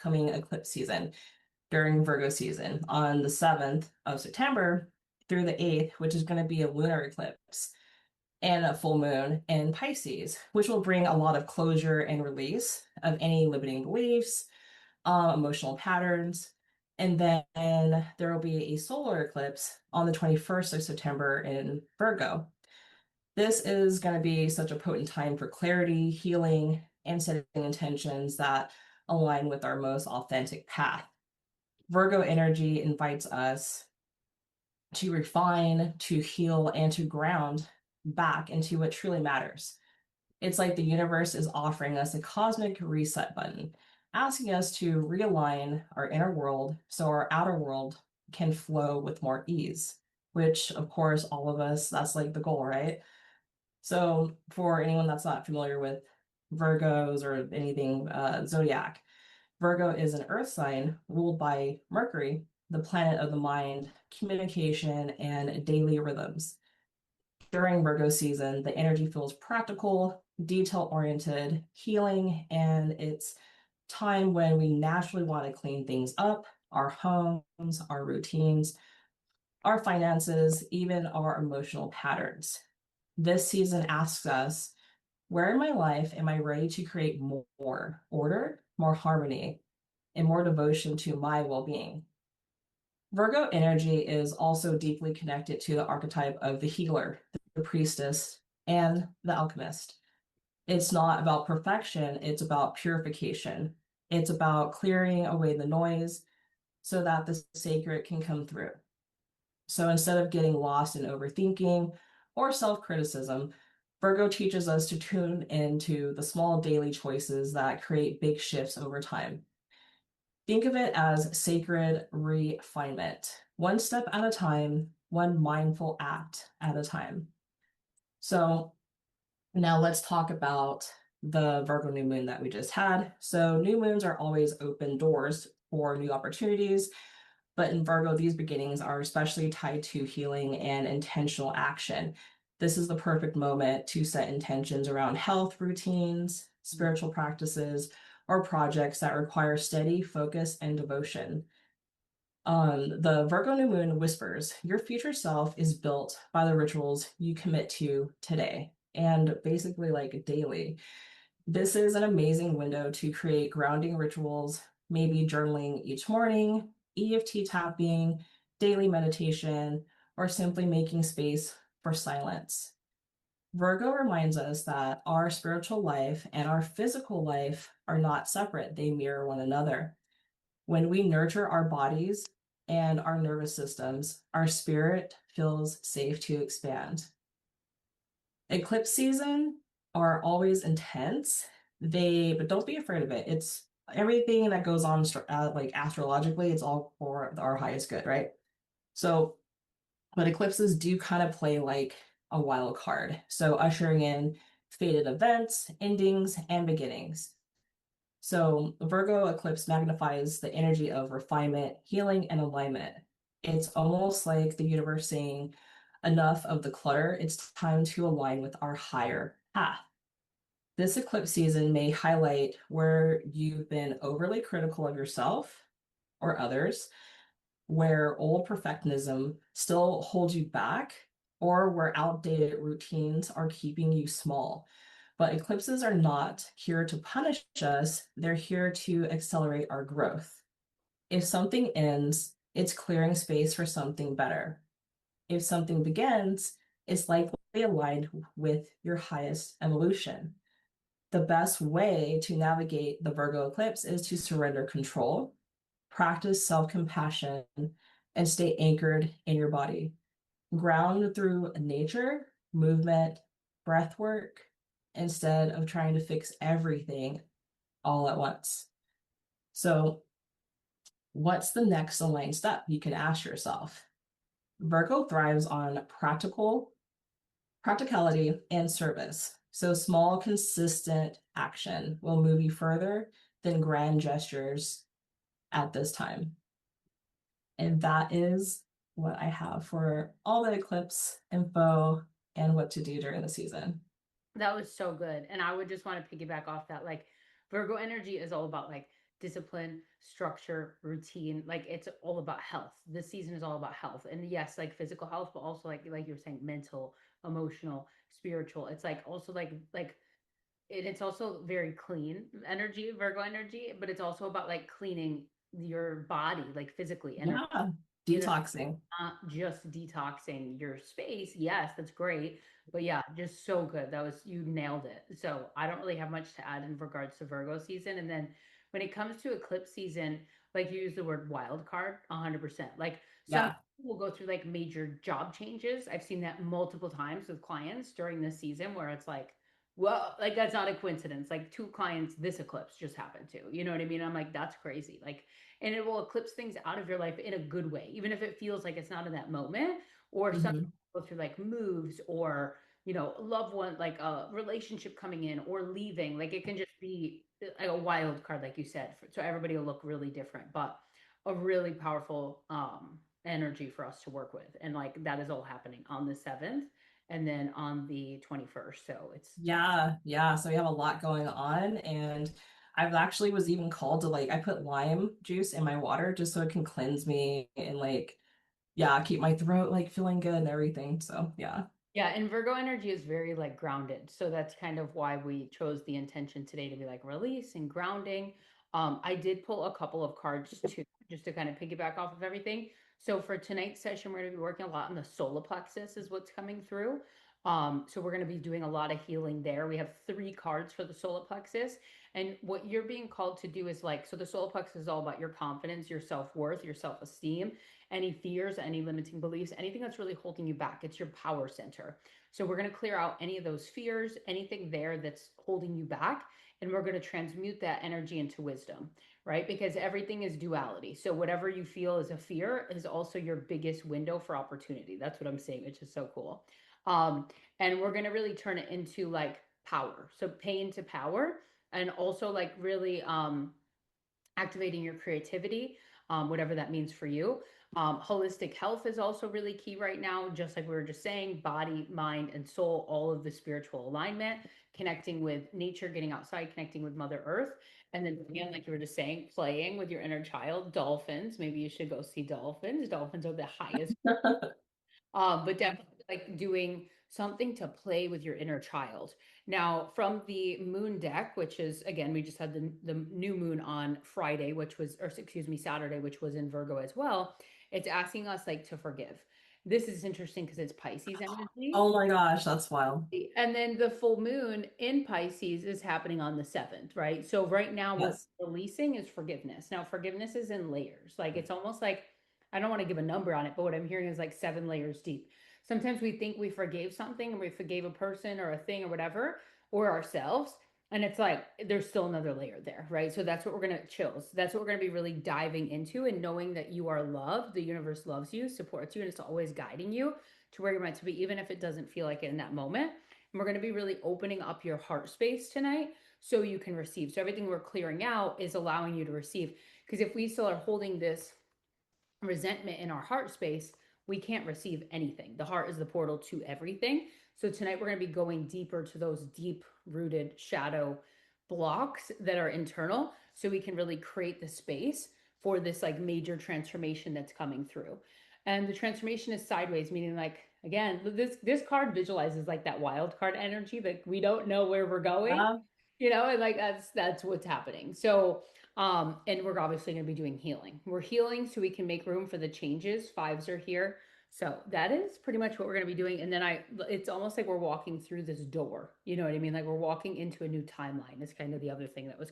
upcoming eclipse season during Virgo season on the 7th of September through the 8th, which is going to be a lunar eclipse and a full moon in Pisces, which will bring a lot of closure and release of any limiting beliefs, emotional patterns. And then there will be a solar eclipse on the 21st of September in Virgo. This is going to be such a potent time for clarity, healing, and setting intentions that align with our most authentic path. Virgo energy invites us to refine, to heal, and to ground back into what truly matters. It's like the universe is offering us a cosmic reset button, asking us to realign our inner world so our outer world can flow with more ease, which, of course, all of us, that's like the goal, right? So, for anyone that's not familiar with Virgos or anything zodiac, Virgo is an earth sign ruled by Mercury, the planet of the mind, communication, and daily rhythms. During Virgo season, the energy feels practical, detail-oriented, healing, and it's time when we naturally want to clean things up, our homes, our routines, our finances, even our emotional patterns. This season asks us, where in my life am I ready to create more order, more harmony, and more devotion to my well-being? Virgo energy is also deeply connected to the archetype of the healer, the priestess, and the alchemist. It's not about perfection, it's about purification. It's about clearing away the noise so that the sacred can come through. So instead of getting lost in overthinking or self-criticism, Virgo teaches us to tune into the small daily choices that create big shifts over time. Think of it as sacred refinement, one step at a time, one mindful act at a time. So now let's talk about the Virgo new moon that we just had. So new moons are always open doors for new opportunities, but in Virgo, these beginnings are especially tied to healing and intentional action. This is the perfect moment to set intentions around health routines, spiritual practices, or projects that require steady focus and devotion. The Virgo new moon whispers, your future self is built by the rituals you commit to today and basically like daily. This is an amazing window to create grounding rituals, maybe journaling each morning, EFT tapping, daily meditation, or simply making space for silence. Virgo reminds us that our spiritual life and our physical life are not separate, they mirror one another. When we nurture our bodies and our nervous systems, our spirit feels safe to expand. Eclipse season are always intense. But don't be afraid of it. It's everything that goes on like astrologically, it's all for our highest good, right? So, but eclipses do kind of play like a wild card. So ushering in fated events, endings, and beginnings. So Virgo eclipse magnifies the energy of refinement, healing, and alignment. It's almost like the universe saying, enough of the clutter, it's time to align with our higher path. This eclipse season may highlight where you've been overly critical of yourself or others, where old perfectionism still holds you back, or where outdated routines are keeping you small. But eclipses are not here to punish us, they're here to accelerate our growth. If something ends, it's clearing space for something better. If something begins, it's likely aligned with your highest evolution. The best way to navigate the Virgo eclipse is to surrender control, practice self-compassion, and stay anchored in your body. Ground through nature, movement, breath work, instead of trying to fix everything all at once. So, what's the next aligned step? You can ask yourself. Virgo thrives on practicality and service. So small, consistent action will move you further than grand gestures at this time. And that is what I have for all the eclipse info and what to do during the season. That was so good. And I would just want to piggyback off that. Like, Virgo energy is all about like discipline, structure, routine. Like it's all about health. This season is all about health. And yes, like physical health, but also like you were saying, mental, emotional, spiritual. It's like also like it's also very clean energy, Virgo energy, but it's also about like cleaning your body, like physically, energy, Yeah. you know, Detoxing. not just detoxing your space. Yes, that's great. But yeah, just so good. That was, you nailed it. So I don't really have much to add in regards to Virgo season. And then when it comes to eclipse season, like you use the word wild card, 100%. Like some Yeah. people will go through like major job changes. I've seen that multiple times with clients during this season where it's like, well, like that's not a coincidence. Like two clients, this eclipse just happened to. You know what I mean? I'm like, that's crazy. Like, and it will eclipse things out of your life in a good way, even if it feels like it's not in that moment. Or some Hmm. go through like moves or a loved one, like a relationship coming in or leaving. Like it can just be like a wild card, like you said. So everybody will look really different, but a really powerful energy for us to work with. And like that is all happening on the 7th and then on the 21st. So it's Yeah, yeah. So we have a lot going on, and I've actually was even called to like I put lime juice in my water just so it can cleanse me and like yeah, keep my throat like feeling good and everything. So yeah. Yeah, and Virgo energy is very like grounded. So that's kind of why we chose the intention today to be like release and grounding. I did pull a couple of cards too, just to kind of piggyback off of everything. So for tonight's session, we're going to be working a lot on the solar plexus is what's coming through. So we're going to be doing a lot of healing there. We have 3 cards for the solar plexus. And what you're being called to do is like, so the solar plexus is all about your confidence, your self-worth, your self-esteem, any fears, any limiting beliefs, anything that's really holding you back. It's your power center. So we're going to clear out any of those fears, anything there that's holding you back. And we're going to transmute that energy into wisdom, right? Because everything is duality. So whatever you feel is a fear is also your biggest window for opportunity. That's what I'm saying, which is so cool. Um, and we're going to really turn it into like power. So pay into power and also like really activating your creativity, whatever that means for you. Holistic health is also really key right now, just like we were just saying, body, mind, and soul, all of the spiritual alignment, connecting with nature, getting outside, connecting with Mother Earth. And then again, like you were just saying, playing with your inner child, dolphins. Maybe you should go see dolphins. Dolphins are the highest but definitely like doing something to play with your inner child. Now, from the moon deck, which is again, we just had the new moon on Friday, which was, or excuse me, Saturday, which was in Virgo as well. It's asking us like to forgive. This is interesting because it's Pisces energy. Oh my gosh, that's wild. And then the full moon in Pisces is happening on the 7th, right? So right now what Yes. we're releasing is forgiveness. Now forgiveness is in layers. Like it's almost like I don't want to give a number on it, but what I'm hearing is like 7 layers deep. Sometimes we think we forgave something and we forgave a person or a thing or whatever, or ourselves. And it's like there's still another layer there, right? So that's what we're gonna chills. That's what we're gonna be really diving into and knowing that you are loved, the universe loves you, supports you, and it's always guiding you to where you're meant to be, even if it doesn't feel like it in that moment. And we're going to be really opening up your heart space tonight so you can receive. So everything we're clearing out is allowing you to receive. Because if we still are holding this resentment in our heart space, we can't receive anything. The heart is the portal to everything. So tonight we're going to be going deeper to those deep rooted shadow blocks that are internal so we can really create the space for this like major transformation that's coming through. And the transformation is sideways, meaning like again, this card visualizes like that wild card energy, like we don't know where we're going, Yeah. and like that's what's happening. So and we're obviously going to be doing healing. We're healing so we can make room for the changes. Fives are here. So that is pretty much what we're going to be doing. And then it's almost like we're walking through this door. You know what I mean? Like we're walking into a new timeline. Is kind of the other thing that was